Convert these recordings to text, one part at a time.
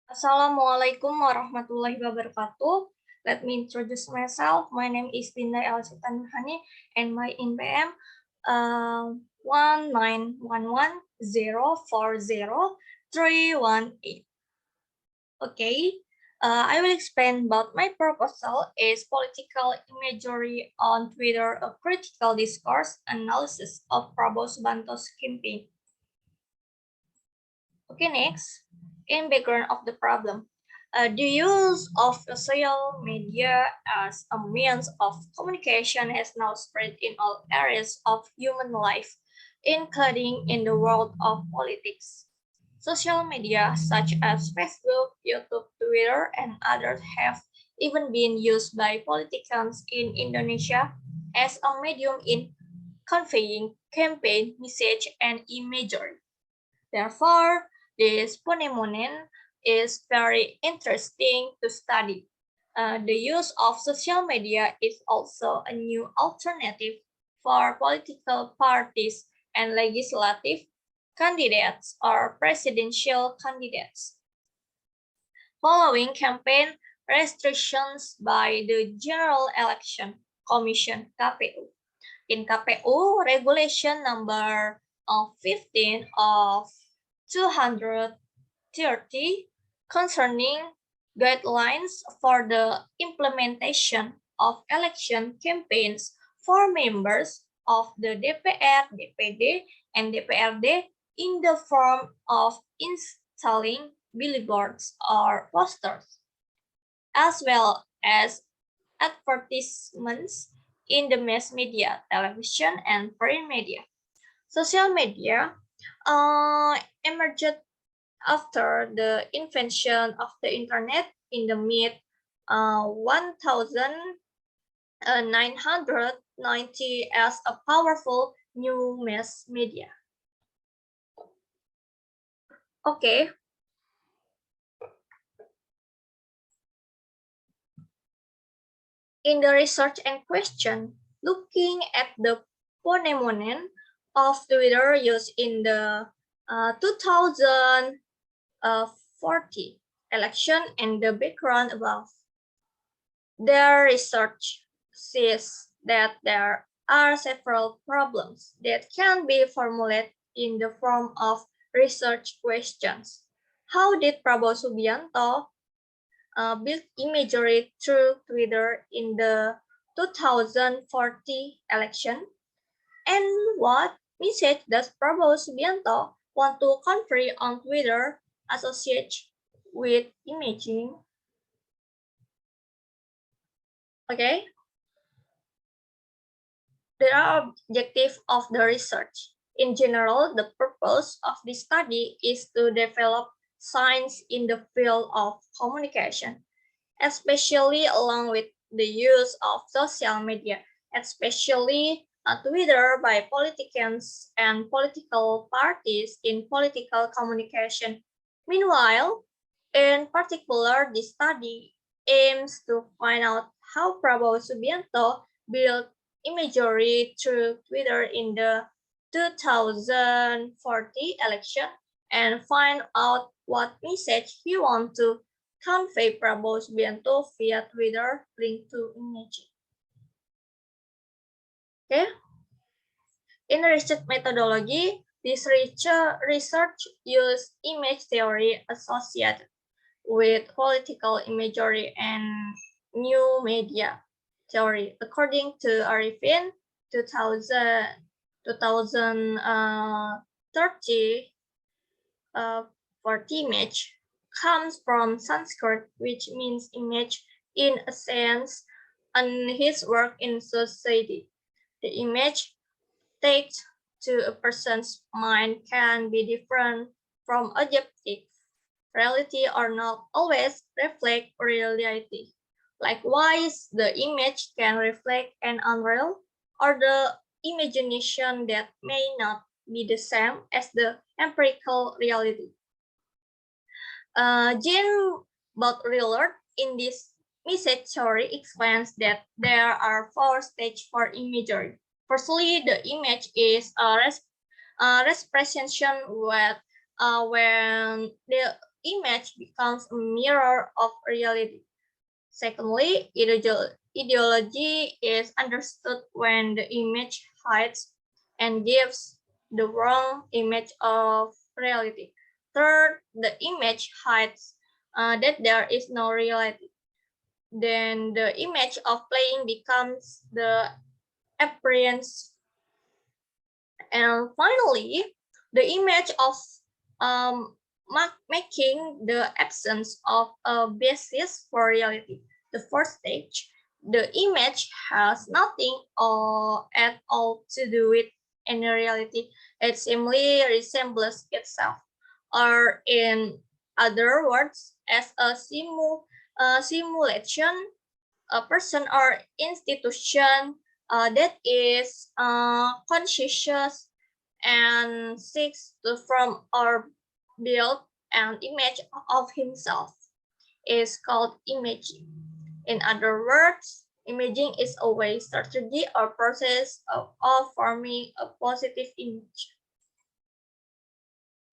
Assalamualaikum warahmatullahi wabarakatuh. Let me introduce myself. My name is Dinda Elsytha Nurhani and my NPM 19110400318. Okay, I will explain about my proposal is political imagery on Twitter, a critical discourse analysis of Prabowo Subianto's campaign. Okay, next, in background of the problem. The use of social media as a means of communication has now spread in all areas of human life, including in the world of politics. Social media such as Facebook, YouTube, Twitter, and others have even been used by politicians in Indonesia as a medium in conveying campaign message and imagery. Therefore, this phenomenon is very interesting to study. The use of social media is also a new alternative for political parties and legislative candidates or presidential candidates. Following campaign restrictions by the General Election Commission (KPU). In KPU Regulation number 15 of 230 concerning guidelines for the implementation of election campaigns for members of the DPR, DPD, and DPRD in the form of installing billboards or posters, as well as advertisements in the mass media, television, and print media. Social media emerged after the invention of the internet in the mid 1990 as a powerful new mass media. Okay. In the research and question, looking at the phenomenon of Twitter use in the 2040 election and the background above. Their research says that there are several problems that can be formulated in the form of research questions. How did Prabowo Subianto build imagery through Twitter in the 2040 election? And what message does Prabowo Subianto want to convey on Twitter associated with imaging? Okay. There are objectives of the research. In general, the purpose of this study is to develop science in the field of communication, especially along with the use of social media, especially Twitter by politicians and political parties in political communication. Meanwhile, in particular, this study aims to find out how Prabowo Subianto built imagery through Twitter in the 2040 election and find out what message he wants to convey Prabowo Subianto via Twitter linked to image. Okay. In research methodology, this research used image theory associated with political imagery and new media theory. According to Arifin, 2030 40 image comes from Sanskrit, which means image in a sense, and his work in society. The image takes to a person's mind can be different from objective reality or not always reflect reality. Likewise, the image can reflect an unreal or the imagination that may not be the same as the empirical reality. Jean Baudrillard in this message theory explains that there are 4 stages for imagery. Firstly, the image is a representation when the image becomes a mirror of reality. Secondly, ideology is understood when the image hides and gives the wrong image of reality. Third, the image hides that there is no reality. Then the image of playing becomes the appearance. And finally, the image of um, making the absence of a basis for reality. The first stage, the image has nothing or at all to do with any reality. It simply resembles itself, or in other words, as a simulation, a person or institution that is conscious and seeks to form or build an image of himself is called imaging. In other words, imaging is a way, strategy, or process of forming a positive image.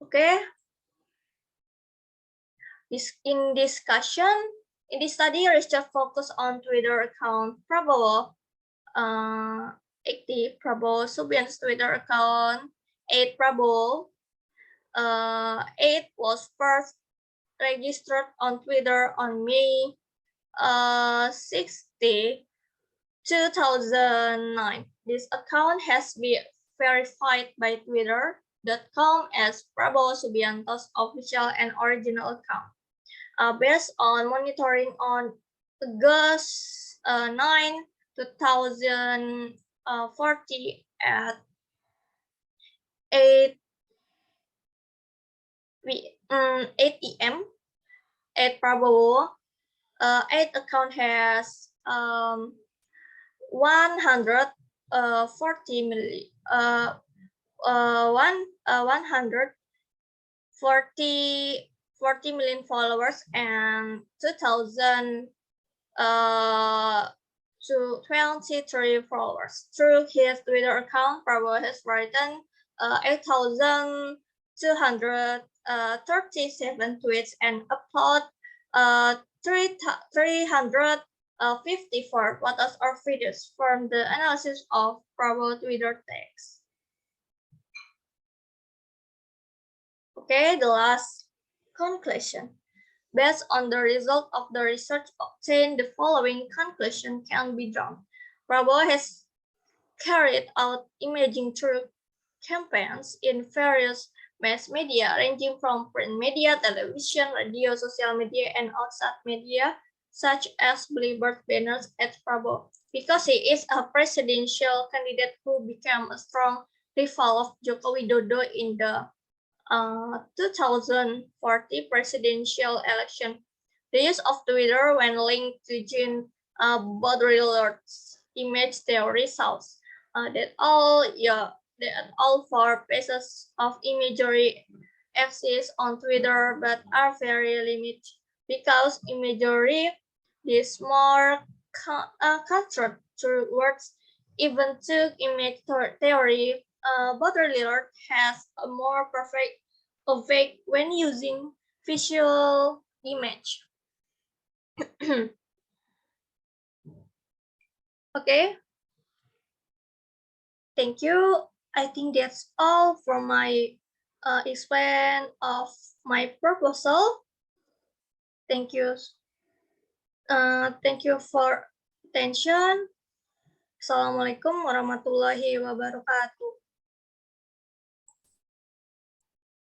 Okay, in this study, research focus on Twitter account Prabowo active Prabowo Subianto's Twitter account 8 Prabowo 8 was first registered on Twitter on May 60, 2009. This account has been verified by Twitter.com as Prabowo Subianto's official and original account. Based on monitoring on August 9, 2040 at 8 p.m. at Prabowo, 8 account has 140 million, 140 million followers and 2,000 to 23 followers. Through his Twitter account, Prabowo has written 8,237 tweets and upload 354 photos or videos from the analysis of Prabowo Twitter text. Okay, the last conclusion. Based on the result of the research obtained, the following conclusion can be drawn. Prabowo has carried out imaging through campaigns in various mass media, ranging from print media, television, radio, social media, and outside media, such as billboard banners at Prabowo. Because he is a presidential candidate who became a strong rival of Joko Widodo in the 2040 presidential election. The use of Twitter when linked to Jean Baudrillard's image theory shows that all four pieces of imagery exist on Twitter but are very limited because imagery is more cultured through words. Even to image theory, Baudrillard has a more perfect effect when using visual image. Okay, thank you. I think that's all from my explain of my proposal. Thank you. Thank you for attention. Assalamualaikum warahmatullahi wabarakatuh.